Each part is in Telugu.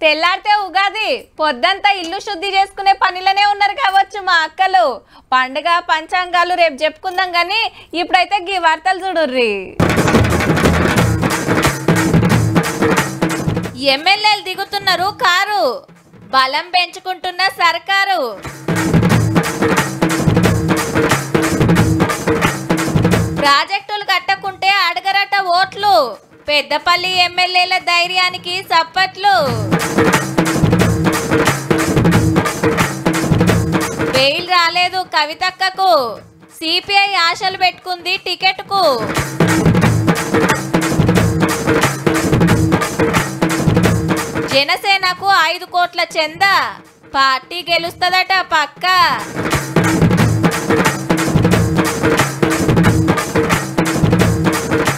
తెల్లారితే ఉగాది పొద్దంతా ఇల్లు శుద్ధి చేసుకునే పనిలోనే ఉన్నారు కావచ్చు మా అక్కలు. పండుగ పంచాంగాలు రేపు చెప్పుకుందాం గానీ ఇప్పుడైతే గీ వార్తలు చూడుర్రి. ఎమ్మెల్యేలు దిగుతున్నారు కారు, బలం పెంచుకుంటున్న సర్కారు. ప్రాజెక్టులు కట్టకుంటే అడగరట ఓట్లు, పెద్దపల్లి ఎమ్మెల్యేల ధైర్యానికి చప్పట్లు. బెయిల్ రాలేదు కవితక్కకు, సిపిఐ ఆశలు పెట్టుకుంది టికెట్కు. జనసేనకు 5 కోట్ల చందా, పార్టీ గెలుస్తుందట పక్క.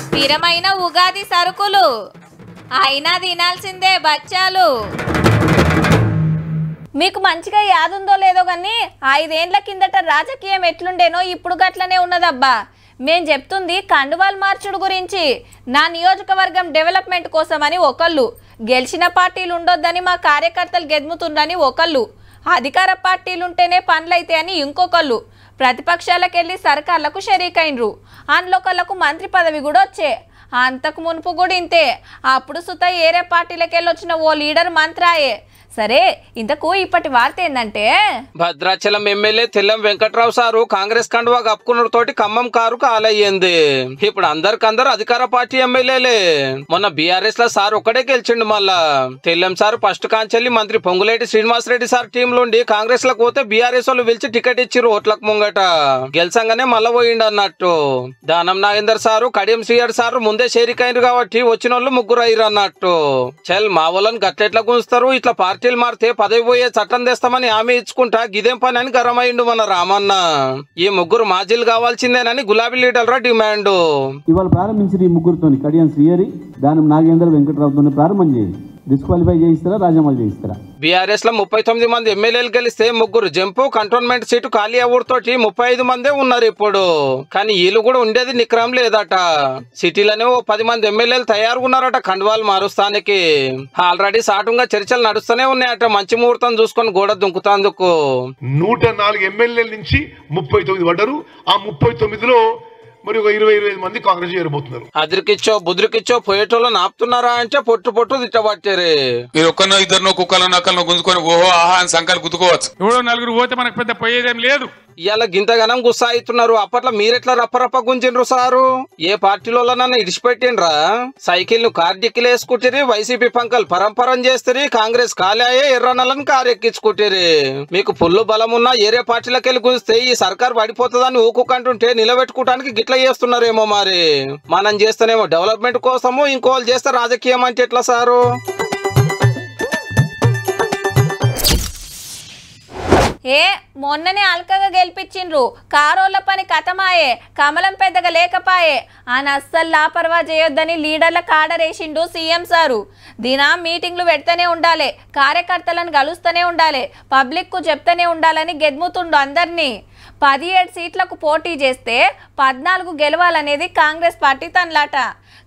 స్థిరమైన ఉగాది సరుకులు అయినా తినాల్సిందే బచ్చాలు. మీకు మంచిగా యాదుందో లేదో కానీ 5 ఏండ్ల కిందట రాజకీయం ఎట్లుండేనో ఇప్పుడు గట్లనే ఉన్నదబ్బా. మేం చెప్తుంది కండువాల్ మార్చుడు గురించి. నా నియోజకవర్గం డెవలప్మెంట్ కోసమని ఒకళ్ళు, గెలిచిన పార్టీలు ఉండొద్దని మా కార్యకర్తలు గెదుముతుండని ఒకళ్ళు, అధికార పార్టీలుంటేనే పనులైతే అని ఇంకొకళ్ళు, ప్రతిపక్షాలకెళ్ళి సర్కార్లకు షరీకైనరు. అందులోకళ్ళకు మంత్రి పదవి కూడా వచ్చే. అంతకు మునుపు కూడా ఇంతే. అప్పుడు సుత ఏరే పార్టీలకెళ్ళి వచ్చిన ఓ లీడర్ మంత్రాయే. సరే, ఇంతకు ఇప్పటి వార్త ఏందంటే భద్రాచలం ఎమ్మెల్యే తెల్లం వెంకట్రావు సారు కాంగ్రెస్ కండువా కప్పుకున్నతోటి ఖమ్మం కారు కాలయ్యింది. ఇప్పుడు అందరికందరు అధికార పార్టీ ఎమ్మెల్యేలే. మొన్న బీఆర్ఎస్ లో సార్ ఒక్కడే గెలిచిండు. మళ్ళా తెల్లం సార్ ఫస్ట్ కాంచెల్లి మంత్రి పొంగులేటి శ్రీనివాసరెడ్డి సార్ టీం నుండి కాంగ్రెస్ లకు పోతే బీఆర్ఎస్ వాళ్ళు పిలిచి టికెట్ ఇచ్చిరు ఓట్లకు ముంగట. గెలిచంగానే మళ్ళా పోయిండు అన్నట్టు. దానం నాగేందర్ సారు కడియం శ్రీహర్ సారు ముందే చేరికైండ్రు కాబట్టి వచ్చిన వాళ్ళు 3 అయ్యారు అన్నట్టు. చల్ మా వాళ్ళని గట్లెట్లా గుంచుతారు, ఇట్లా పార్టీలు మారితే పదవి పోయే చట్టం తెస్తామని హామీ ఇచ్చుకుంటా గిదేం పని అని గరమైండు మన రామన్న. ఈ 3 మాజీలు కావాల్సిందేనని గులాబీ లీడర్ల డిమాండ్. ఇవాళ ప్రారంభించిన ఈ 3తోని కడియం శ్రీహరి, దానం నాగేందర్, వెంకట్రావుతో ప్రారంభం చేయండి. డిస్క్వాలిఫై చేయిస్తారా, రాజీనామా చేయిస్తారా? బీఆర్ఎస్ లో 39 మంది ఎమ్మెల్యేలు గెలిస్తే 3 జంపు కంటోన్మెంట్ సీటు ఖాళీ అవ్వడంతోటి 35 మందే ఉన్నారు ఇప్పుడు. కానీ వీళ్ళు కూడా ఉండేది నిక్రమం లేదట. సిటీలోనే ఓ 10 మంది ఎమ్మెల్యేలు తయారుగా ఉన్నారట కండువాలు మారుస్తానికి. ఆల్రెడీ సాటుగా చర్చలు నడుస్తూనే ఉన్నాయట. మంచి ముహూర్తం చూసుకొని గోడ దుంకుతాందుకు. 104 ఎమ్మెల్యేల నుంచి 39 పడ్డారు. ఆ 39లో మరి ఒక 20-25 మంది కాంగ్రెస్ చేరబోతున్నారు. అదిరికిచ్చో బుద్రికిచ్చో పోయేటోళ్ళని ఆపుతున్నారా అంటే పొట్టు తిట్టబట్టారు. మీరు ఒక్కనో ఇద్దరినో కుక్కలను నక్కలను గుంజుకొని ఓహో ఆహా అని సంఖ్యలు గుద్దుకోవచ్చు. ఎవడో 4 పోతే మనకు పెద్ద పోయేదేం లేదు. ఇవాళ గింతగనం గుస్సా అవుతున్నారు. అప్పట్లో మీరెట్లా రప్పరప్ప గుంజిండ్రు సారు? ఏ పార్టీలో నన్ను ఇడిచిపెట్టిండ్రా? సైకిల్ ను కార్డిక్కిలు వేసుకుంటారు, వైసీపీ పంకలు పరంపరం చేస్తారు, కాంగ్రెస్ కాలాయే ఎర్రనలను కారెక్కించుకుంటారు. మీకు ఫుల్లు బలం ఉన్నా ఏరే పార్టీలకు వెళ్ళి గుంజితే ఈ సర్కార్ పడిపోతుందని ఊకుకంటుంటే నిలబెట్టుకోవడానికి గిట్లా చేస్తున్నారేమో. మరి మనం చేస్తేనేమో డెవలప్మెంట్ కోసము, ఇంకోళ్ళు చేస్తే రాజకీయం అంటే ఎట్లా సారు? మొన్ననే అల్కగా గెలిపించిండ్రు, కారోళ్ళ పని కథమాయే, కమలం పెద్దగా లేకపాయే అని అస్సలు లాపర్వా చేయొద్దని లీడర్లకు ఆర్డర్ వేసిండు సీఎం సారు. దినా మీటింగ్లు పెడతానే ఉండాలి, కార్యకర్తలను కలుస్తూనే ఉండాలి, పబ్లిక్ కు చెప్తూనే ఉండాలని గెద్ముతుండు అందరినీ. 17 సీట్లకు పోటీ చేస్తే 14 గెలవాలనేది కాంగ్రెస్ పార్టీ తనలాట.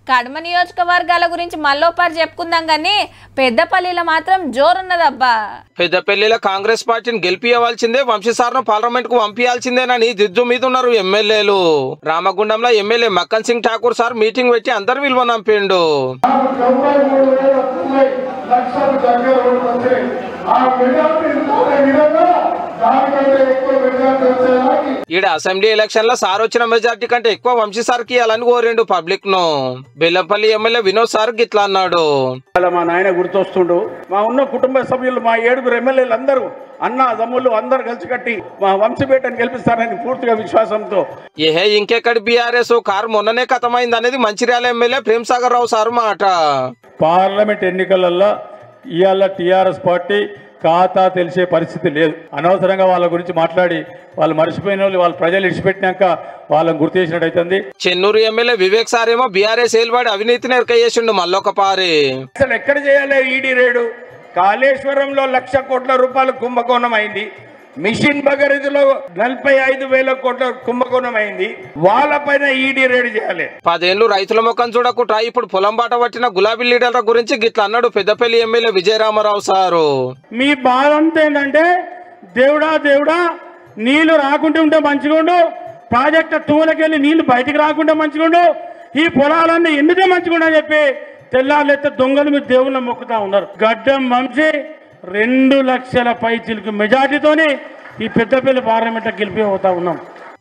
కడమ నియోజకవర్గాల గురించి మళ్ళోపారు చెప్పుకుందాం గానీ పెద్దపల్లిలో మాత్రం జోరున్నదబ్బా. పెద్దపల్లిలో కాంగ్రెస్ పార్టీని గెలిపియవలసిందే, వంశీసార్ను పార్లమెంట్ కు పంపించాల్సిందేనని దిద్దు మీద ఉన్నారు ఎమ్మెల్యేలు. రామగుండంలో MLA Makkan Singh Thakur sir meeting పెట్టి అందరు విలువ నంపిండు. ఈడ అసెంబ్లీ ఎలక్షన్ లో సార్ వచ్చిన మెజార్టీ కంటే ఎక్కువ వంశీ సార్ కి ఇవ్వాలని కోరిండు పబ్లిక్ ను. బెల్లంపల్లి ఎమ్మెల్యే వినోద్ సార్ గిట్లా అన్నాడు. మా నాయన గుర్తొస్తుండు. మా ఉన్న కుటుంబ సభ్యులు, మా 7 ఎమ్మెల్యేలు అందరూ అన్న తమ్ముళ్ళు అందరు కలిసి కట్టి మా వంశీపేటను గెలిపిస్తారని పూర్తిగా విశ్వాసంతో. ఏహే ఇంకెక్కడి బీఆర్ఎస్ కారు మొన్ననే ఖతమైంది అనేది మంచిర్యాల ఎమ్మెల్యే ప్రేమ్ సాగర్ రావు సార్ మాట. పార్లమెంట్ ఎన్నికలలో ఇవాళ టీఆర్ఎస్ పార్టీ ఖాతా తెలిసే పరిస్థితి లేదు. అనవసరంగా వాళ్ళ గురించి మాట్లాడి వాళ్ళు మర్చిపోయిన వాళ్ళు, వాళ్ళ ప్రజలు ఇడిచిపెట్టినాక వాళ్ళని గుర్తు చేసినట్టు అవుతుంది. చెన్నూరు ఎమ్మెల్యే వివేక్ సార్ ఏమో బీఆర్ఎస్ ఏల్వాడి అవినీతిని ఎరక చేసిండు మళ్ళొక పారి. అసలు ఎక్కడ చేయాలి ఈడీ రేడు? కాళేశ్వరంలో 1,00,000 కోట్ల రూపాయలు కుంభకోణం అయింది. మిషన్ భగీరథలో 45,000 కోట్ల కుంభకోణం అయింది. వాళ్ళపైన ఈడీ రేడ్ చేయాలి. 10 ఏళ్లు రైతుల ముఖం చూడకుండా ఇప్పుడు పొలం బాట పట్టిన గులాబీ లీడర్ల గురించి గిట్లా అన్నాడు పెద్దపల్లి ఎమ్మెల్యే విజయరామారావు సారు. మీ బాధ అంతా ఏంటంటే దేవుడా నీళ్లు రాకుంటే ఉంటే మంచిగుండు, ప్రాజెక్టు తూలకెళ్ళి నీళ్లు బయటికి రాకుండా మంచిగుండు, ఈ పొలాలన్నీ ఎండితే మంచిగుండు అని చెప్పి తెల్లారులెత్తే దొంగలు మీరు దేవుళ్ళ మొక్కుతా ఉన్నారు. గడ్డం వంశీ 2 లక్షల పైచిలకు మెజార్టీతోని ఈ పెద్దపల్లి పార్లమెంట్ గెలిపిపోతా ఉన్నాం.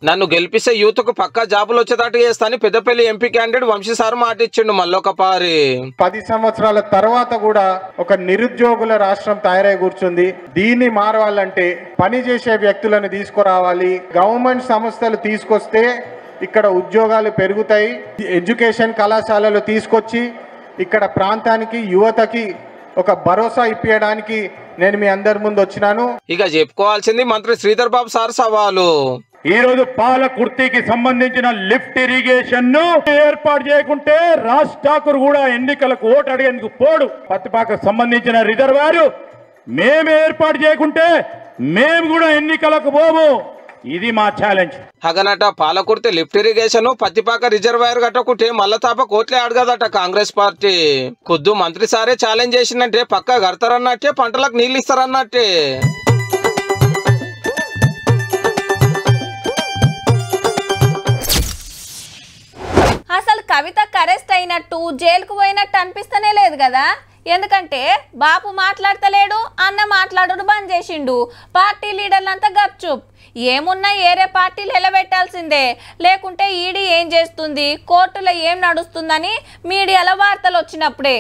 నన్ను గెలిపిస్తే యూత్ కు పక్కా జాబులు వచ్చేటట్టు చేస్తాను Peddapalli MP candidate Vamshi sir మాట ఇచ్చిండు మళ్ళొక పారి. 10 సంవత్సరాల తర్వాత కూడా ఒక నిరుద్యోగుల రాష్ట్రం తయారై కూర్చుంది. దీన్ని మారవాలంటే పని చేసే వ్యక్తులను తీసుకురావాలి. గవర్నమెంట్ సంస్థలు తీసుకొస్తే ఇక్కడ ఉద్యోగాలు పెరుగుతాయి. ఎడ్యుకేషన్ కళాశాలలు తీసుకొచ్చి ఇక్కడ ప్రాంతానికి యువతకి ఒక భరోసా ఇప్పించడానికి నేను మీ అందరి ముందు వచ్చినాను. ఇక చెప్పుకోవాల్సింది మంత్రి శ్రీధర్ బాబు సార్ సవాలు. ఈ రోజు పాలకుర్తికి సంబంధించిన లిఫ్ట్ ఇరిగేషన్ ను ఏర్పాటు చేయకుంటే రాజ్ ఠాకూర్ కూడా ఎన్నికలకు ఓటు అడిగేందుకు పోడు. పత్తిపాకకు సంబంధించిన రిజర్వాయర్ మేము ఏర్పాటు చేయకుంటే మేము కూడా ఎన్నికలకు పోము. ఇది మా ఛాలెంజ్. అగనట Palakurthi lift irrigation Pattipaka reservoir గట్టకుంటే మళ్ళా తాప కోట్లే అడగదట కాంగ్రెస్ పార్టీ. ఖుద్దు మంత్రి సారే ఛాలెంజ్ చేసిందంటే పక్కా కడతారన్నట్టే, పంటలకు నీళ్ళు ఇస్తారన్నట్టే. అసలు కవితకు అరెస్ట్ అయినట్టు జైలుకు పోయినట్టు అనిపిస్తనే లేదు కదా. ఎందుకంటే బాపు మాట్లాడతలేడు, అన్న మాట్లాడు బంద్ చేసిండు. పార్టీ లీడర్లంతా గప్చుప్. ఏమున్నా ఏరే పార్టీలు ఎలబెట్టాల్సిందే, లేకుంటే ఈడీ ఏం చేస్తుంది, కోర్టులో ఏం నడుస్తుందని మీడియాలో వార్తలు వచ్చినప్పుడే.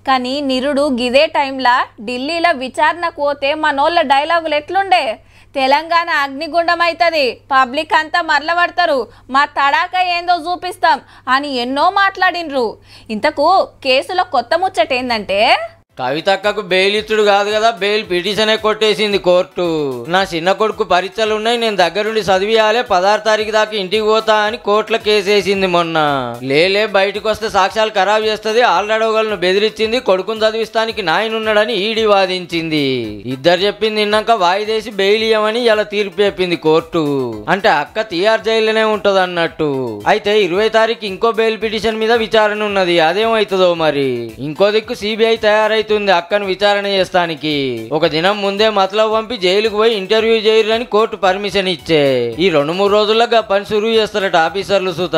కానీ నిరుడు గిదే టైంలో ఢిల్లీలో విచారణకు పోతే మనోళ్ళ డైలాగులు ఎట్లుండే, తెలంగాణ అగ్నిగుండం అవుతుంది, పబ్లిక్ అంతా మరలబడతారు, మా తడాక ఏందో చూపిస్తాం అని ఎన్నో మాట్లాడినరు. ఇంతకు కేసులో కొత్త ముచ్చట ఏందంటే కవితక్కకు బెయిల్ ఇచ్చుడు కాదు కదా, బెయిల్ పిటిషనే కొట్టేసింది కోర్టు. నా చిన్న కొడుకు పరీక్షలు ఉన్నాయి, నేను దగ్గరుండి చదివియాలే, 16 తారీఖు దాకా ఇంటికి పోతా అని కోర్టులో కేసేసింది మొన్న. లేలే బయటకు వస్తే సాక్ష్యాలు ఖరాబ్ చేస్తుంది, ఆల్రెడీ ఒకళ్ళను బెదిరించింది, కొడుకుని చదివిస్తానికి నాయనున్నాడని ఈడీ వాదించింది. ఇద్దరు చెప్పింది విన్నాక వాయిదేసి బెయిల్ ఇవ్వమని ఇలా తీర్పు చెప్పింది కోర్టు. అంటే అక్క తిహార్ జైల్లోనే ఉంటది అన్నట్టు. అయితే 20 తారీఖు ఇంకో బెయిల్ పిటిషన్ మీద విచారణ ఉన్నది, అదేమవుతుందో మరి. ఇంకో దిక్కు సిబిఐ తయారై అక్కను విచారణ చేస్తానికి ఒక దినం ముందే మతలబ్ పంపి జైలుకు పోయి ఇంటర్వ్యూ చేయరని కోర్టు పర్మిషన్ ఇచ్చే. ఈ 2-3 రోజుల్లో పని సురువు చేస్తారట ఆఫీసర్లు సుత.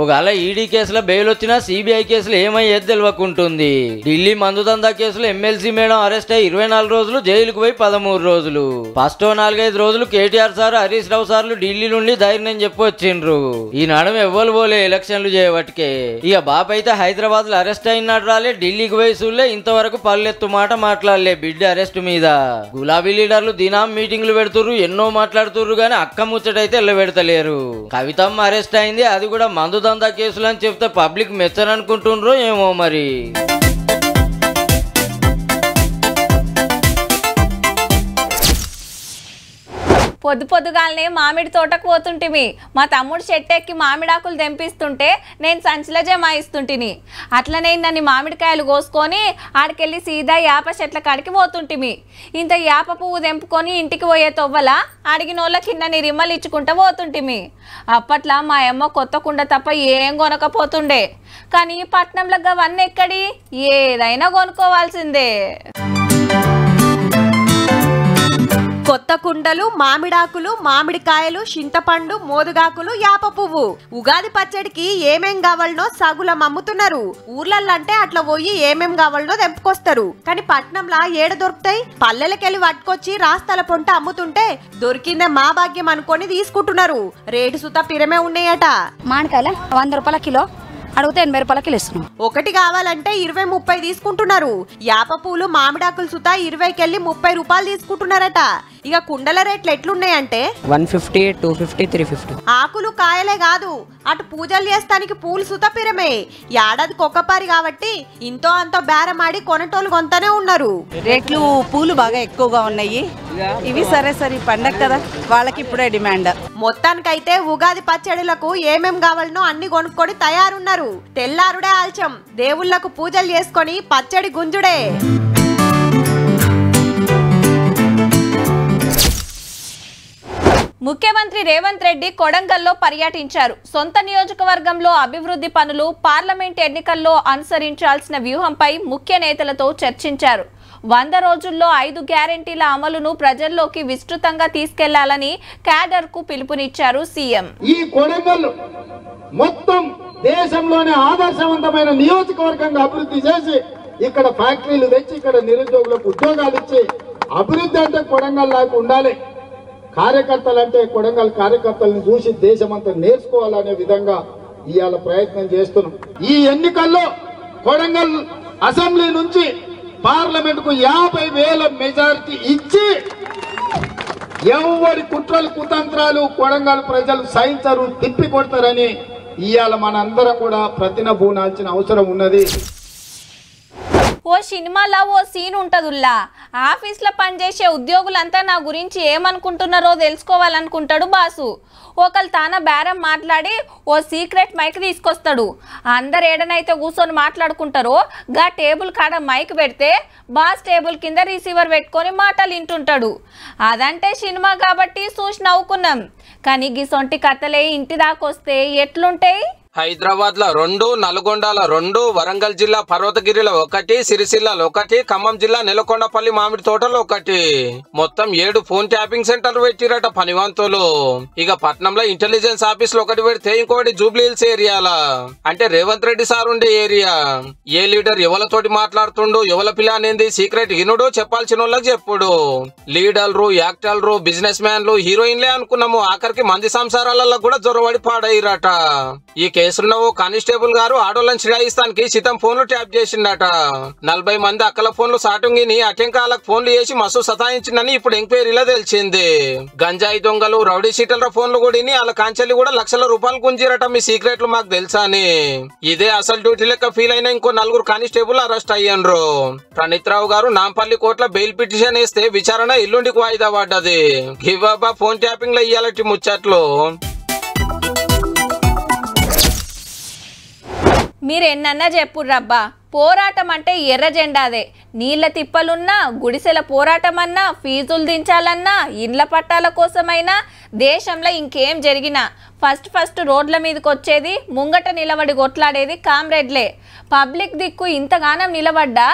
ఒకవేళ ఈడీ కేసులో బెయిల్ వచ్చినా సిబిఐ కేసులు ఏమయ్యేది తెలియకుంటుంది. ఢిల్లీ మందుదందా కేసులో ఎమ్మెల్సీ మేడం అరెస్ట్ అయ్యి 24 రోజులు, జైలుకు పోయి 13 రోజులు. ఫస్ట్ 4-5 రోజులు కేటీఆర్ సార్, హరీష్ రావు సార్లు ఢిల్లీ నుండి ధైర్యం చెప్పి వచ్చిండ్రు. ఈ నడుమ ఎవ్వరు పోలే ఎలక్షన్లు చేయబట్టికే. ఇక బాబు అయితే హైదరాబాద్ లో అరెస్ట్ అయినట్టు రాలే, ఢిల్లీకి పోయి చూలే, ఇంతవరకు పల్లెత్తు మాట మాట్లాడలే బిడ్డ అరెస్ట్ మీద. గులాబీ లీడర్లు దినాం మీటింగ్లు పెడుతుర్రు, ఎన్నో మాట్లాడుతుర్రు గానీ అక్క ముచ్చటైతే ఎల్లబెడతలేరు. కవితమ్మ అరెస్ట్ అయింది, అది కూడా మందు దందా కేసులు అని చెప్తే పబ్లిక్ మెచ్చననుకుంటుండ్రో ఏమో మరి. పొద్దుగాలనే మామిడి తోటకు పోతుంటిమి. మా తమ్ముడు చెట్టెక్కి మామిడాకులు తెంపిస్తుంటే నేను సంచిలో జమాయిస్తుంటిని. అట్లనే నన్ను మామిడికాయలు కోసుకొని ఆడికెళ్ళి సీదా యాప చెట్ల కాడికి పోతుంటిమి. ఇంత యాప పువ్వు తెంపుకొని ఇంటికి పోయే తొవ్వల అడిగినోళ్ళ కిందని రిమ్మలు ఇచ్చుకుంటూ పోతుంటిమి. అప్పట్లో మా అమ్మ కొత్త కుండ తప్ప ఏం కొనకపోతుండే. కానీ పట్నంలో అవన్నీ ఎక్కడి, ఏదైనా కొనుక్కోవాల్సిందే. కొత్త కుండలు, మామిడాకులు, మామిడికాయలు, చింతపండు, మోదుగాకులు, యాప పువ్వు. ఉగాది పచ్చడికి ఏమేం కావాలనో సగులం అమ్ముతున్నారు. ఊర్లల్లంటే అట్లా పోయి ఏమేం కావాలనో తెంపుకొస్తారు. కానీ పట్నంలా ఏడ దొరుకుతాయి? పల్లెలకెళ్ళి పట్టుకొచ్చి రాస్తాల పొంట అమ్ముతుంటే దొరికిందే మా భాగ్యం అనుకొని తీసుకుంటున్నారు. రేటు సుత పిరమే ఉన్నాయట. మామిడికాయల 100 రూపాయల కిలో అడిగితే 80 రూపాయల కిలో ఇస్తున్నాం. ఒకటి కావాలంటే 20-30 తీసుకుంటున్నారు. యాప పూలు, మామిడాకులు సుతా 20కెళ్ళి 30 రూపాయలు తీసుకుంటున్నారట. ఇక కుండల రేట్లు ఎట్లున్నాయంటే 150, 250, 350. ఆకులు కాయలే కాదు, అటు పూజలు చేస్తానికి పూలు సుత పిరమే. ఏడాదికి ఒక్కపారి కాబట్టి ఇంతో అంతో బేరమాడి కొనటోళ్ళు కొంతనే ఉన్నారు. రేట్లు పూలు బాగా ఎక్కువగా ఉన్నాయి. ఇవి సరే పండగ కదా, వాళ్ళకి ఇప్పుడే డిమాండ్. మొత్తానికైతే ఉగాది పచ్చడిలకు ఏమేం కావాలనో అన్ని కొనుక్కొని తయారున్నారు. తెల్లారుడే ఆల్చం, దేవుళ్లకు పూజలు చేసుకొని పచ్చడి గుంజుడే. ముఖ్యమంత్రి రేవంత్ రెడ్డి కొడంగల్లో పర్యటించారు. సొంత నియోజకవర్గంలో అభివృద్ధి పనులు, పార్లమెంట్ ఎన్నికల్లో అనుసరించాల్సిన వ్యూహంపై ముఖ్య నేతలతో చర్చించారు. 100 రోజుల్లో 5 గ్యారెంటీల అమలును ప్రజల్లోకి విస్తృతంగా తీసుకెళ్లాలని క్యాడర్ కు పిలుపునిచ్చారు సీఎం. ఈ కొడంగల్ మొత్తం దేశంలోనే ఆదర్శవంతమైన నియోజకవర్గంగా అభివృద్ధి చేసి ఇక్కడ ఫ్యాక్టరీలు తెచ్చి ఇక్కడ నిరుద్యోగులకు ఉద్యోగాలు ఇచ్చి అభివృద్ధి అంటే కొడంగల్ లాగా ఉండాలి. కార్యకర్తలు అంటే కొడంగల్ కార్యకర్తలను చూసి దేశమంతా నేర్చుకోవాలనే విధంగా ఇవాళ ప్రయత్నం చేస్తున్నాం. ఈ ఎన్నికల్లో కొడంగల్ అసెంబ్లీ నుంచి పార్లమెంట్ కు 50,000 మెజారిటీ ఇచ్చి ఎవరి కుట్రలు కుతంత్రాలు కొడంగల్ ప్రజలు సహించరు, తిప్పి కొడతారని ఇవాళ మనందరం కూడా ప్రతినబూనాల్సిన అవసరం ఉన్నది. ఓ సినిమాలో ఓ సీన్ ఉంటదుల్లా, ఆఫీస్లో పనిచేసే ఉద్యోగులంతా నా గురించి ఏమనుకుంటున్నారో తెలుసుకోవాలనుకుంటాడు బాసు. ఒకళ్ళు తాన బేరం మాట్లాడి ఓ సీక్రెట్ మైక్ తీసుకొస్తాడు. అందరు ఏడనైతే కూర్చొని మాట్లాడుకుంటారో గా టేబుల్ కాడ మైక్ పెడితే బాస్ టేబుల్ కింద రిసీవర్ పెట్టుకొని మాటలు వింటుంటాడు. అదంటే సినిమా కాబట్టి చూసి నవ్వుకున్నాం. కానీ గిసొంటి కథలే ఇంటి దాకొస్తే ఎట్లుంటాయి? హైదరాబాద్ లో 2, నల్గొండలో 2, వరంగల్ జిల్లా పర్వతగిరిలో 1, సిరిసిల్లలో 1, ఖమ్మం జిల్లా నెలకొండపల్లి మామిడి తోటలో 1, మొత్తం 7 ఫోన్ ట్యాపింగ్ సెంటర్లు పెట్టిరట పనివంతులు. ఇక పట్నంలో ఇంటెలిజెన్స్ ఆఫీస్ లో 1 పెడితే ఇంకొకటి జూబ్లీ హిల్స్ ఏరియాలా, అంటే రేవంత్ రెడ్డి సార్ ఉండే ఏరియా. ఏ లీడర్ ఎవరితోటి మాట్లాడుతుండు, ఎవరి ప్లాన్ ఏంది సీక్రెట్ ఇనుడు, చెప్పాల్సిన వాళ్ళకి చెప్పుడు. లీడర్లు, యాక్టర్లు, బిజినెస్ మ్యాన్లు, హీరోయిన్లే అనుకున్నాము, ఆఖరికి మంది సంసారాలలో కూడా జొరవడి పాడయ్యారట. ఈ కేసులో ఓ కానిస్టేబుల్ గారు ఆడోళ్ళని చిడాయిస్తానికి శితం ఫోన్లు ట్యాప్ చేసిండట. 40 మంది అక్కల ఫోన్లు సాటుంగిని అటెంకాలకు ఫోన్లు చేసి మస్తు సతాయించిందని ఇప్పుడు ఎంక్వైరీలో తెలిసింది. గంజాయి దొంగలు, రౌడీ షీటర్ల ఫోన్లు కూడా వాళ్ళ కాంచెల్లి కూడా లక్షల రూపాయలు గుంజిరట. మీ సీక్రెట్లు మాకు తెలుసా అని. ఇదే అసలు డ్యూటీ లెక్క ఫీల్ అయిన ఇంకో 4 కానిస్టేబుల్ అరెస్ట్ అయ్యారు. ప్రణీత్ రావు గారు నాంపల్లి కోర్టులో బెయిల్ పిటిషన్ వేస్తే విచారణ ఎల్లుండికి వాయిదా పడ్డది. గివ్వబ్బా ఫోన్ ట్యాపింగ్ లో ఇయ్యాలటి ముచ్చట్లు. మీరు ఎన్నన్నా చెప్పుర్రబ్బా, పోరాటం అంటే ఎర్ర జెండాదే. నీళ్ల తిప్పలున్నా, గుడిసెల పోరాటం అన్నా, ఫీజులు దించాలన్నా, ఇండ్ల పట్టాల కోసమైనా, దేశంలో ఇంకేం జరిగినా ఫస్ట్ రోడ్ల మీదకి వచ్చేది, ముంగట నిలబడి కొట్లాడేది కామ్రేడ్లే. పబ్లిక్ దిక్కు ఇంతగానం నిలబడ్డా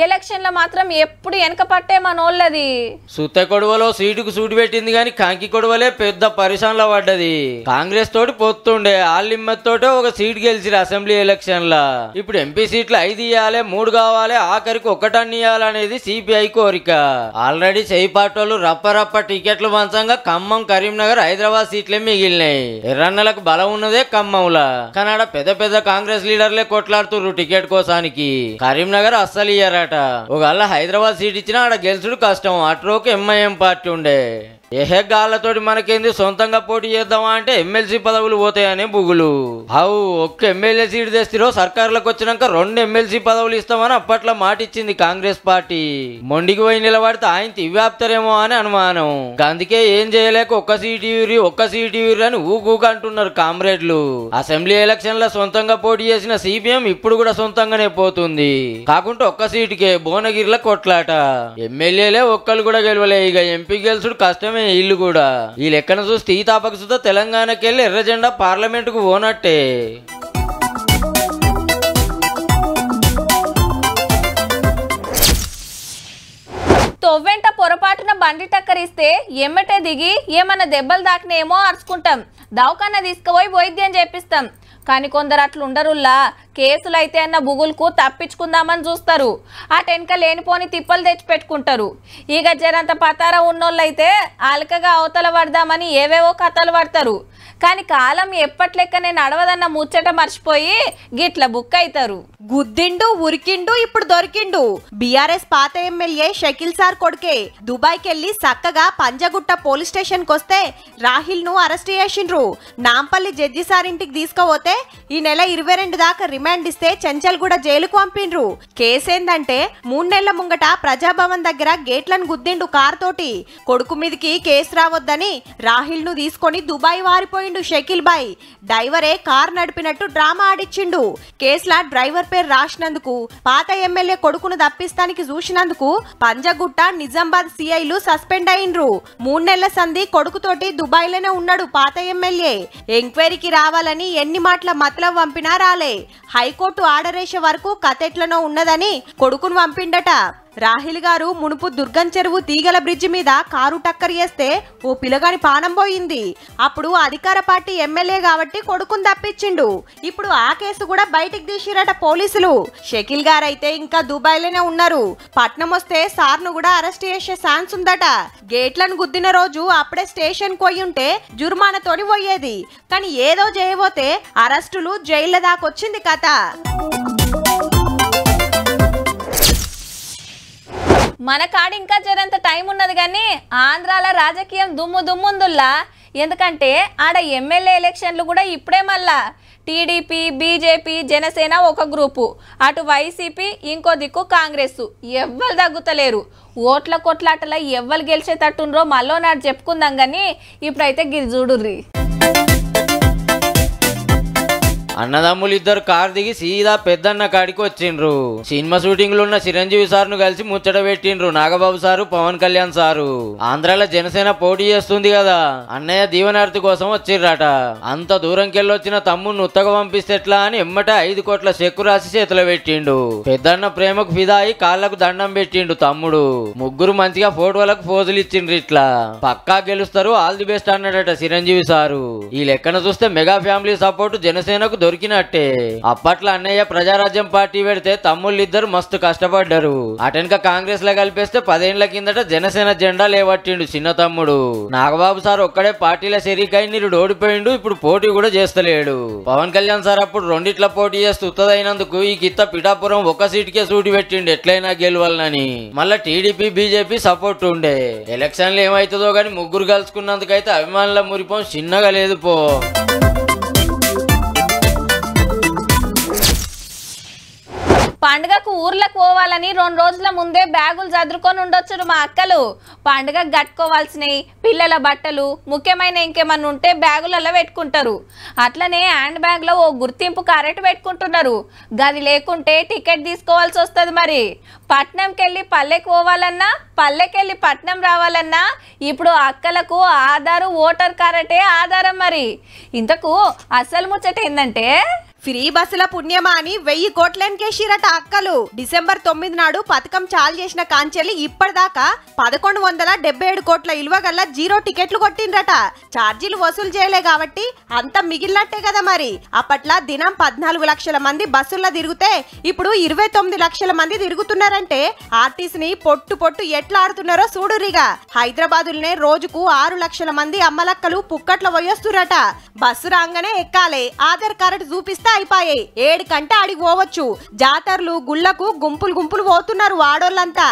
ఎలక్షన్లో మాత్రం ఎప్పుడు వెనక పట్టే మనోళ్ళది. సుత్త కొడవలో సీటుకు సూటి పెట్టింది గాని కాంకి కొడవలే పెద్ద పరిశ్రమలో పడ్డది. కాంగ్రెస్ తోటి పొత్తుండే ఆల్లిమ్మతోటే ఒక సీట్ గెలిచిరు అసెంబ్లీ ఎలక్షన్ లా. ఇప్పుడు ఎంపీ సీట్లు 5 ఇవ్వాలి, 3 కావాలి, ఆఖరికి 1 ఇవ్వాలనేది సిపిఐ కోరిక. ఆల్రెడీ చేయి పాటోళ్ళు రప్ప టికెట్లు పంచంగా ఖమ్మం, కరీంనగర్, హైదరాబాద్ సీట్లే మిగిలినాయి. ఎర్రన్నలకు బలం ఉన్నదే ఖమ్మంలా. కానీ ఆడ పెద్ద కాంగ్రెస్ లీడర్లే కొట్లాడుతుర్రు టికెట్ కోసానికి. కరీంనగర్ అస్సలు ఇయ్యారట. ఒకవేళ హైదరాబాద్ సీట్ ఇచ్చినా ఆడ గెలుచుడు కష్టం. అట్రోకి ఎంఐఎం పార్టీ ఉండే. గాళ్ళతోటి మనకేంది, సొంతంగా పోటీ చేద్దామా అంటే ఎమ్మెల్సీ పదవులు పోతాయనే బుగులు. అవు ఒక్క ఎమ్మెల్యే సీట్ తెస్తిరో సర్కారులకు వచ్చినాక 2 ఎమ్మెల్సీ పదవులు ఇస్తామని అప్పట్లో మాట ఇచ్చింది కాంగ్రెస్ పార్టీ. మొండికి పోయి నిలబడితే ఆయన తివ్వాపుతారేమో అని అనుమానం. అందుకే ఏం చేయలేక ఒక్క సీటు ఇవ్వరి అని ఊకూక అంటున్నారు కామ్రేడ్లు. అసెంబ్లీ ఎలక్షన్ లో సొంతంగా పోటీ చేసిన సిపిఎం ఇప్పుడు కూడా సొంతంగానే పోతుంది. కాకుంటే ఒక్క సీటుకే భువనగిరిలో కొట్లాట. ఎమ్మెల్యేలే ఒక్కరు కూడా గెలవలే. ఇక ఎంపీ గెలుచుడు కష్టమే. ఇల్లు కూడా ఈ లెక్కన చూస్తే ఈ తాపక సుత తెలంగాణకి వెళ్ళి ఎర్ర జెండా పార్లమెంట్ కు పోనట్టే. తొవ్వెంట పొరపాటున బండి టక్కరిస్తే ఎమ్మటే దిగి ఏమన్నా దెబ్బలు దాకినేమో అరుచుకుంటాం. దవాఖానా తీసుకుపోయి వైద్యం చేపిస్తాం. కానీ కొందరు అట్లా ఉండరుల్లా. కేసులు అయితే అన్న బుగులకు తప్పించుకుందామని చూస్తారు. ఆ టెన్క లేనిపోని తిప్పలు తెచ్చి పెట్టుకుంటారు. ఇక జరంత పతారా ఉన్నోళ్ళైతే అలకగా అవతల పడదామని ఏవేవో కథలు పడతారు. కానీ కాలం ఎప్పట్లెక్కనే నడవదన్న ముచ్చట మర్చిపోయి గిట్ల బుక్ అవుతారు. గుద్దిండు, ఉరికిండు, ఇప్పుడు దొరికిండు. బీఆర్ఎస్ పాత ఎమ్మెల్యే షకీల్ సార్ కొడుకే దుబాయ్కి వెళ్లి చక్కగా పంజగుట్ట పోలీస్ స్టేషన్ కొస్తే రాహిల్ ను అరెస్ట్ చేసిండ్రు. నాంపల్లి జడ్జి సార్ ఇంటికి తీసుకుపోతే ఈ నెల 22 దాకా రిమాండ్ రిమాండ్ ఇస్తే చెంచల్ కూడా జైలుకు పంపిండ్రు. కేసేందంటే 3 నెలల ముంగట ప్రజాభవన్ దగ్గర గేట్లను గుద్దిండు కార్ తోటి. కొడుకు మీదకి కేసు రావద్దని రాహిల్ ను తీసుకొని దుబాయ్ వారిపోయిండు షకీల్ బాయ్. డ్రైవరే కార్ నడిపినట్టు డ్రామా ఆడిచ్చిండు. కేసులా డ్రైవర్ పేరు రాసినందుకు, పాత ఎమ్మెల్యే కొడుకును తప్పిస్తానికి చూసినందుకు పంజగుట్ట నిజామాబాద్ సిఐలు సస్పెండ్ అయిండ్రు. 3 నెలల సంధి కొడుకుతోటి దుబాయ్ లోనే ఉన్నాడు పాత ఎమ్మెల్యే. ఎంక్వైరీకి రావాలని ఎన్ని మాటల మతలబ్ పంపినా రాలే. హైకోర్టు ఆర్డర్ వేసే వరకు కథెట్లనో ఉన్నదని కొడుకును పంపిండట. రాహిల్ గారు మునుపు దుర్గం చెరువు తీగల బ్రిడ్జి మీద కారు టక్కర్ చేస్తే ఓ పిల్లగాని పానం పోయింది. అప్పుడు అధికార పార్టీ ఎమ్మెల్యే కాబట్టి కొడుకుని తప్పించిండు. ఇప్పుడు ఆ కేసు కూడా బయటికి తీసిరట పోలీసులు. షకీల్ గారైతే ఇంకా దుబాయ్ లోనే ఉన్నారు. పట్నం వస్తే సార్ను కూడా అరెస్ట్ చేసే ఛాన్స్ ఉందట. గేట్లను గుద్దిన రోజు అప్పుడే స్టేషన్ పోయి ఉంటే జుర్మానాతోని పోయేది. కానీ ఏదో చేయబోతే అరెస్టులు జైళ్ళ దాకొచ్చింది కథ. మన కాడ ఇంకా జరంత టైం ఉన్నది కానీ ఆంధ్రాల రాజకీయం దుమ్ముందుల్లా. ఎందుకంటే ఆడ ఎమ్మెల్యే ఎలక్షన్లు కూడా ఇప్పుడే మళ్ళా టీడీపీ, బీజేపీ, జనసేన ఒక గ్రూపు, అటు వైసీపీ, ఇంకో దిక్కు కాంగ్రెస్. ఎవ్వరు తగ్గుతలేరు. ఓట్ల కొట్లాటల ఎవ్వరు గెలిచేటట్టుండ్రో మళ్ళీ నాడు చెప్పుకుందాం కానీ ఇప్పుడైతే గిరి చూడుర్రి. అన్నదమ్ములు ఇద్దరు కారు దిగి సీదా పెద్దన్న కాడికి వచ్చిండ్రు. సినిమా షూటింగ్ లో ఉన్న చిరంజీవి సార్ ను కలిసి ముచ్చట పెట్టిండ్రు నాగబాబు సారు, పవన్ కళ్యాణ్ సారు. ఆంధ్రాలో జనసేన పోటీ చేస్తుంది కదా, అన్నయ్య దీవెనార్తి కోసం వచ్చిర్రట. అంత దూరంకెళ్ళొచ్చిన తమ్ముడిని ఉత్తగా పంపిస్తే ఎట్లా అని ఎమ్మట 5 కోట్ల చెక్కు రాసి చేతిలో పెట్టిండు. పెద్దన్న ప్రేమకు ఫిదా అయి కాళ్లకు దండం పెట్టిండు తమ్ముడు. ముగ్గురు మంచిగా ఫోటోలకు పోజులు ఇచ్చిండ్రు. ఇట్లా పక్కా గెలుస్తారు, ఆల్ ది బెస్ట్ అన్నాడట చిరంజీవి సారు. ఈ లెక్కన చూస్తే మెగా ఫ్యామిలీ సపోర్ట్ జనసేనకు దొరికినట్టే. అప్పట్లో అన్నయ్య ప్రజారాజ్యం పార్టీ పెడితే తమ్ముళ్ళిద్దరు మస్తు కష్టపడ్డారు. అటెనక కాంగ్రెస్ లో కలిపేస్తే 10 ఏళ్ల కిందట జనసేన జెండా లేవట్టిండు చిన్న తమ్ముడు. నాగబాబు సార్ ఒక్కడే పార్టీల శరీకై నిరుడు ఓడిపోయిండు. ఇప్పుడు పోటీ కూడా చేస్తలేడు. పవన్ కళ్యాణ్ సార్ అప్పుడు రెండిట్ల పోటీ చేస్తూ ఉత్తదైనందుకు ఈ కిత్త పిఠాపురం ఒక సీటుకే సూటి పెట్టిండు ఎట్లయినా గెలవాలని. మళ్ళా టీడీపీ, బీజేపీ సపోర్ట్ ఉండే. ఎలక్షన్లు ఏమైతుందో గాని ముగ్గురు కలుసుకున్నందుకైతే అభిమానుల మురిపం చిన్నగా లేదు పో. పండుగకు ఊర్లకు పోవాలని 2 రోజుల ముందే బ్యాగులు చదురుకొని ఉండొచ్చురు మా అక్కలు. పండుగ కట్టుకోవాల్సినవి, పిల్లల బట్టలు, ముఖ్యమైన ఇంకేమన్నా ఉంటే బ్యాగులలో పెట్టుకుంటారు. అట్లనే హ్యాండ్ బ్యాగ్ లో ఓ గుర్తింపు కరెక్ట్ పెట్టుకుంటున్నారు. గది లేకుంటే టికెట్ తీసుకోవాల్సి వస్తుంది. మరి పట్నంకి వెళ్ళి పల్లెకి పోవాలన్నా, పల్లెకెళ్ళి పట్నం రావాలన్నా ఇప్పుడు అక్కలకు ఆధారు, ఓటర్ కార్డే ఆధారం. మరి ఇంతకు అసలు ముచ్చట ఏందంటే ఫ్రీ బస్సుల పుణ్యమా అని 1000 కోట్లెన్కేసిరట అక్కలు. డిసెంబర్ 9 నాడు పథకం చాలు చేసిన కాంచెల్లి ఇప్పటిదాకా 1177 కోట్ల ఇలువ గల్ల 0 టికెట్లు కొట్టిండ్రట. ఛార్జీలు వసూలు చేయలే కాబట్టి అంత మిగిలినట్టే కదా. మరి అప్పట్లో దినం 14 లక్షల మంది బస్సుల్లో తిరిగితే ఇప్పుడు 29 లక్షల మంది తిరుగుతున్నారంటే ఆర్టీసీని పొట్టు ఎట్లా ఆడుతున్నారో చూడురిగా. హైదరాబాదులోనే రోజుకు 6 లక్షల మంది అమ్మలక్కలు పుక్కట్ల పోయొస్తురట. బస్సు రాగానే ఎక్కాలే, ఆధార్ కార్డు చూపిస్తే అయిపోయాయి. 7 గంట ఆడికి పోవచ్చు. జాతరలు, గుళ్లకు గుంపులు పోతున్నారు ఆడోళ్ళంతా.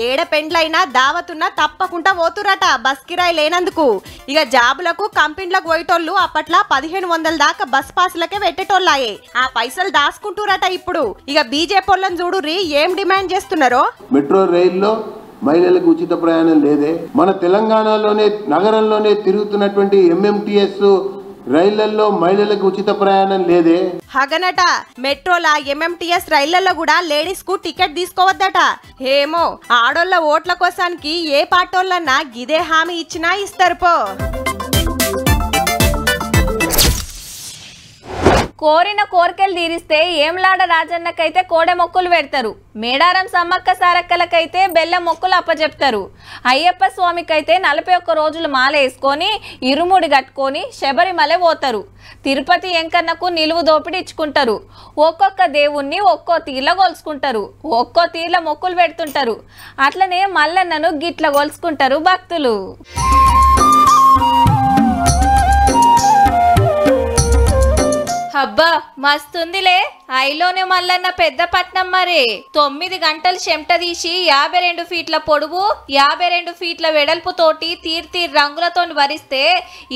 ఏడ పెండ్లైనా దావతున్నా తప్పకుండా పోతురట బస్ కిరాయి లేనందుకు. ఇక జాబులకు, కంపెనీలకు పోయేటోళ్ళు అప్పట్లో 1500 దాకా బస్ పాసులకే పెట్టేటోళ్ళాయే. ఆ పైసలు దాచుకుంటురట ఇప్పుడు. ఇక బీజేపీ వాళ్ళని చూడుర్రి ఏం డిమాండ్ చేస్తున్నారో. మెట్రో రైల్లో మహిళలకు ఉచిత ప్రయాణం లేదే. మన తెలంగాణలోనే నగరంలోనే తిరుగుతున్నటువంటి ఎంఎంటీఎస్ రైళ్లలో మహిళలకు ఉచిత ప్రయాణం లేదే. హగనట మెట్రోల ఎంఎంటీఎస్ రైళ్లలో కూడా లేడీస్ కు టికెట్ తీసుకోవద్దట. ఏమో ఆడోళ్ళ ఓట్ల కోసానికి ఏ పాటోళ్ళన్నా గిదే హామీ ఇచ్చినా ఇస్తారు పో. కోరిన కోరికలు తీరిస్తే ఏంలాడ రాజన్నకైతే కోడె మొక్కులు పెడతారు. మేడారం సమ్మక్క సారక్కలకైతే బెల్లం మొక్కులు అప్పచెప్తారు. అయ్యప్ప స్వామికైతే 41 రోజులు మాల వేసుకొని ఇరుముడి కట్టుకొని శబరిమల పోతారు. తిరుపతి ఎంకన్నకు నిలువు దోపిడి ఇచ్చుకుంటారు. ఒక్కొక్క దేవుణ్ణి ఒక్కో తీర్ల కొలుసుకుంటారు. ఒక్కో తీర్ల మొక్కులు పెడుతుంటారు. అట్లనే మల్లన్నను గిట్ల కొలుసుకుంటారు భక్తులు. అబ్బా మస్తుందిలే. ఐలోనే మల్లన్న పెద్ద పట్నం మరి 9 గంటలు చెమట తీసి 52 ఫీట్ల పొడుగు 52 ఫీట్ల వెడల్పు తోటి తీర్తి రంగులతో వరిస్తే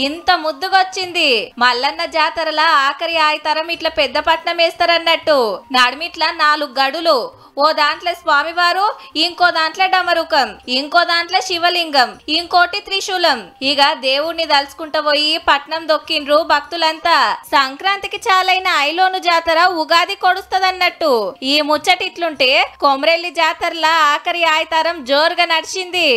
ఇంత ముద్దుగొచ్చింది. మల్లన్న జాతరల ఆఖరి ఆయతరం ఇట్లా పెద్ద పట్నం వేస్తారన్నట్టు. నడిమిట్ల 4 గడులు, ఓ దాంట్లో స్వామివారు, ఇంకో దాంట్లో డమరుకం, ఇంకో దాంట్లో శివలింగం, ఇంకోటి త్రిశూలం. ఇక దేవుణ్ణి దలుచుకుంటూ పోయి పట్నం దొక్కిండ్రు భక్తులంతా. సంక్రాంతికి చాలైన ఐలోను జాతర ఉగాది కొడుస్తదన్నట్టు. ఈ ముచ్చటిట్లుంటే కొమరెల్లి జాతరల ఆఖరి ఆయతారం జోరుగా నడిచింది.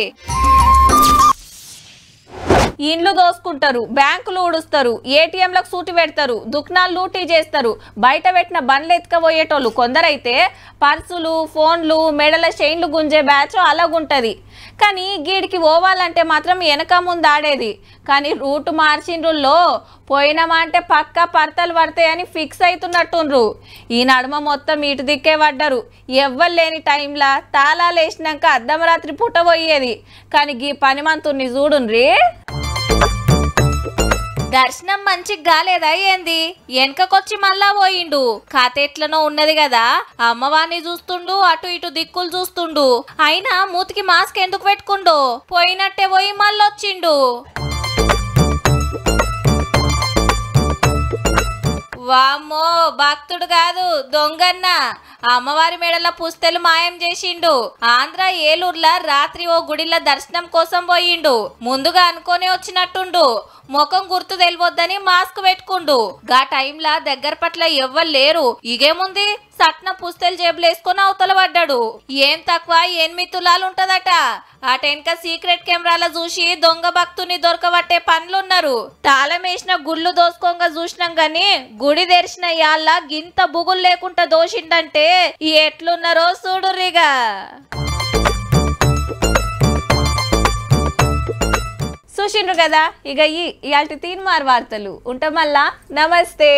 ఇండ్లు దోసుకుంటారు, బ్యాంకులు ఊడుస్తారు, ఏటీఎంలకు సూటి పెడతారు, దుకాణాలు లూటీ చేస్తారు. బయట పెట్టిన బండ్లు ఎత్తుకపోయేటోళ్ళు కొందరైతే పర్సులు, ఫోన్లు, మెడల చైన్లు గుంజే బ్యాచ్ అలాగుంటది. కానీ గీడికి పోవాలంటే మాత్రం వెనక ముందు ఆడేది. కానీ రూట్ మార్చిండ్రుల్లో పోయినామా అంటే పక్కా పర్తలు పడతాయని ఫిక్స్ అవుతున్నట్టుండ్రు. ఈ నడుమ మొత్తం ఇటు దిక్కే పడ్డారు. ఎవ్వరు లేని టైంలా తాళాలు వేసినాక అర్ధమరాత్రి పుట్ట పోయేది. కానీ గీ పనిమంతుని చూడుండ్రి. దర్శనం మంచిగా కాలేదా ఏంది? వెనకకొచ్చి మళ్ళా పోయిండు. కథ ఎట్లనో ఉన్నది కదా. అమ్మవారిని చూస్తుండు, అటు ఇటు దిక్కులు చూస్తుండు. అయినా మూతికి మాస్క్ ఎందుకు పెట్టుకుండు? పోయినట్టే పోయి మళ్ళొచ్చిండు. వామ్మో, భక్తుడు కాదు దొంగన్న. అమ్మవారి మెడల పుస్తెలు మాయం చేసిండు. ఆంధ్ర ఏలూరులా రాత్రి ఓ గుడిల దర్శనం కోసం పోయిండు. ముందుగా అనుకోనే వచ్చినట్టుండు. ముఖం గుర్తు తెలియొద్దని మాస్క్ పెట్టుకుండు. గా టైంలా దగ్గర పట్ల ఎవ్వరు లేరు. ఇగేముంది, సట్న పుస్తెలు జేబులేసుకొని అవతల పడ్డాడు. ఏం తక్కువ 8 తులాలు ఉంటదట. అటెనక సీక్రెట్ కెమెరాల చూసి దొంగ భక్తుని దొరకబట్టే పనులున్నారు. తాళం వేసిన గుళ్ళు దోసుకోంగా చూసినాం గాని గుడి తెరిచిన యాళ్ళ గింత బుగులు లేకుండా దోషిండంటే ఎట్లున్నారో చూడుర్రిగా. చూసిండ్రు కదా. ఇక ఇయాల్టి తీన్మార్ వార్తలు ఉంటాం మళ్ళా. నమస్తే.